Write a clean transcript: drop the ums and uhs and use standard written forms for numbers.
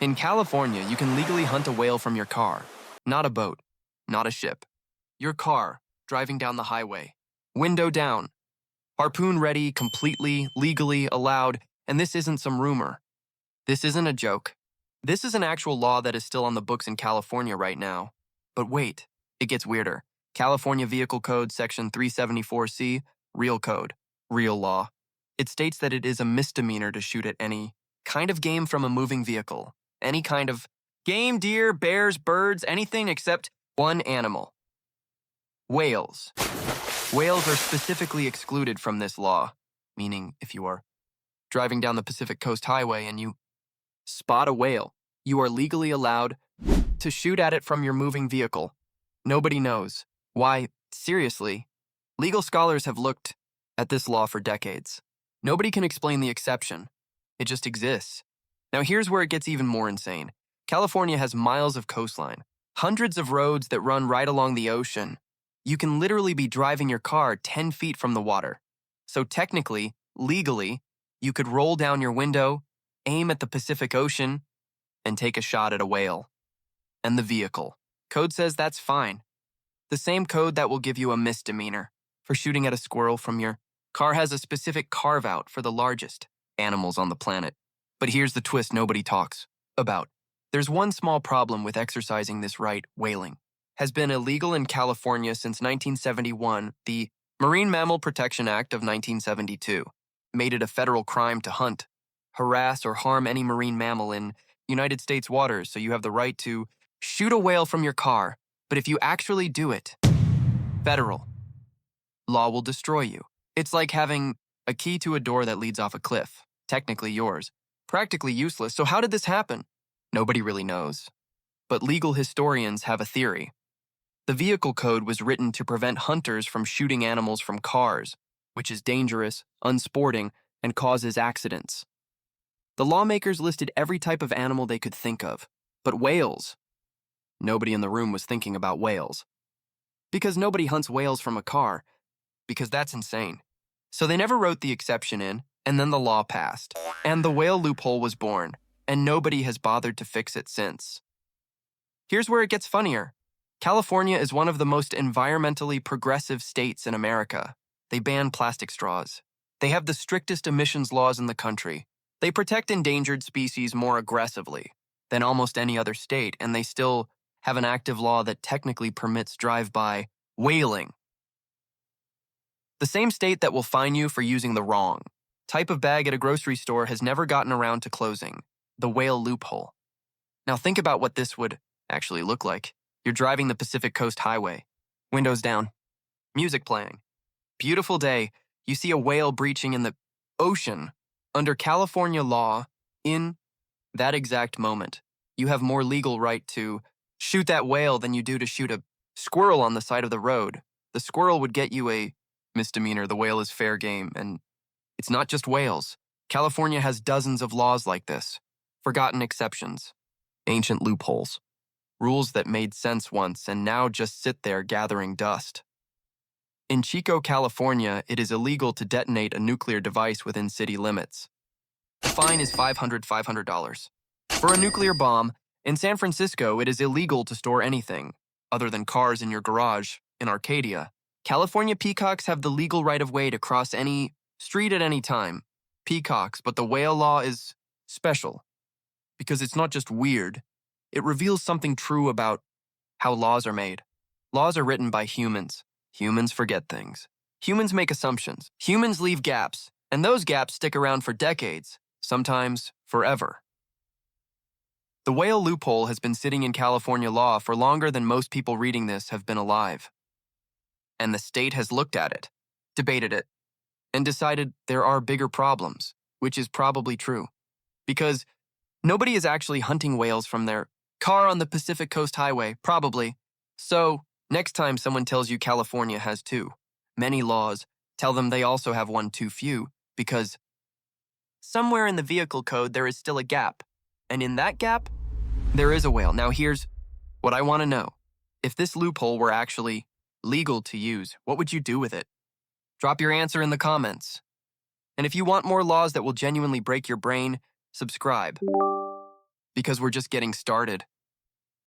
In California, you can legally hunt a whale from your car, not a boat, not a ship. Your car, driving down the highway, window down, harpoon ready, completely, legally allowed, and this isn't some rumor. This isn't a joke. This is an actual law that is still on the books in California right now. But wait, it gets weirder. California Vehicle Code Section 374C, real code, real law. It states that it is a misdemeanor to shoot at any kind of game from a moving vehicle. Any kind of game, deer, bears, birds, anything except one animal. Whales. Whales are specifically excluded from this law, meaning if you are driving down the Pacific Coast Highway and you spot a whale, you are legally allowed to shoot at it from your moving vehicle. Nobody knows. Why, seriously, legal scholars have looked at this law for decades. Nobody can explain the exception. It just exists. Now here's where it gets even more insane. California has miles of coastline, hundreds of roads that run right along the ocean. You can literally be driving your car 10 feet from the water. So technically, legally, you could roll down your window, aim at the Pacific Ocean, and take a shot at a whale. And the vehicle. Code says that's fine. The same code that will give you a misdemeanor for shooting at a squirrel from your car has a specific carve-out for the largest animals on the planet. But here's the twist nobody talks about. There's one small problem with exercising this right, whaling. Has been illegal in California since 1971. The Marine Mammal Protection Act of 1972 made it a federal crime to hunt, harass, or harm any marine mammal in United States waters, so you have the right to shoot a whale from your car. But if you actually do it, federal law will destroy you. It's like having a key to a door that leads off a cliff, technically yours, practically useless. So how did this happen? Nobody really knows. But legal historians have a theory. The vehicle code was written to prevent hunters from shooting animals from cars, which is dangerous, unsporting, and causes accidents. The lawmakers listed every type of animal they could think of, but whales. Nobody in the room was thinking about whales. Because nobody hunts whales from a car, because that's insane. So they never wrote the exception in, and then the law passed, and the whale loophole was born, and nobody has bothered to fix it since. Here's where it gets funnier. California is one of the most environmentally progressive states in America. They ban plastic straws. They have the strictest emissions laws in the country. They protect endangered species more aggressively than almost any other state, and they still have an active law that technically permits drive-by whaling. The same state that will fine you for using the wrong type of bag at a grocery store has never gotten around to closing the whale loophole. Now think about what this would actually look like. You're driving the Pacific Coast Highway, windows down, music playing. Beautiful day, you see a whale breaching in the ocean. Under California law, in that exact moment, you have more legal right to shoot that whale than you do to shoot a squirrel on the side of the road. The squirrel would get you a misdemeanor. The whale is fair game. And it's not just whales. California has dozens of laws like this. Forgotten exceptions. Ancient loopholes. Rules that made sense once and now just sit there gathering dust. In Chico, California, it is illegal to detonate a nuclear device within city limits. The fine is $500. For a nuclear bomb, in San Francisco, it is illegal to store anything other than cars in your garage. In Arcadia, California peacocks have the legal right-of-way to cross any street at any time. Peacocks, but the whale law is special because it's not just weird. It reveals something true about how laws are made. Laws are written by humans. Humans forget things. Humans make assumptions. Humans leave gaps, and those gaps stick around for decades, sometimes forever. The whale loophole has been sitting in California law for longer than most people reading this have been alive. And the state has looked at it, debated it, and decided there are bigger problems, which is probably true. Because nobody is actually hunting whales from their car on the Pacific Coast Highway, probably. So, next time someone tells you California has too many laws, tell them they also have one too few, because somewhere in the vehicle code there is still a gap. And in that gap, there is a whale. Now here's what I want to know. If this loophole were actually legal to use, what would you do with it? Drop your answer in the comments. And if you want more laws that will genuinely break your brain, subscribe. because we're just getting started.